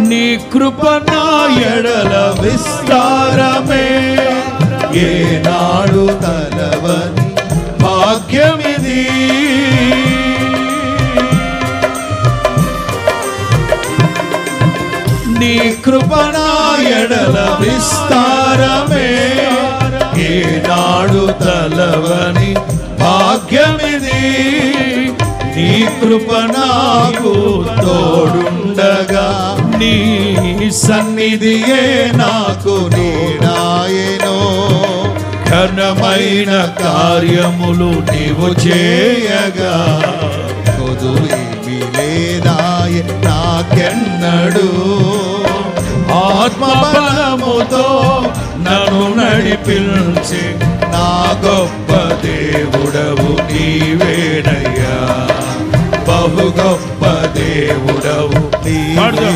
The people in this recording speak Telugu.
నీ కృప నా ఎడల విస్తారమే, ఏనాడు తలవని భాగ్యమిది. నీ కృప నా ఎడల విస్తారమే, ఏనాడు తలవని భాగ్యమిది. నీ కృప నాకు తోడుండగా, నీ సన్నిధియే నాకు నీడాయెనో. ఘనమైన కార్యములు నీవు చేయగా, కొదువేమీ లేదాయె నాకెన్నడు. ఆత్మబలముతో నన్ను నడిపించి నా గొప్ప దేవుడవు నీవేనయ్యా. బహు గొప్ప దేవుడవు నీవే.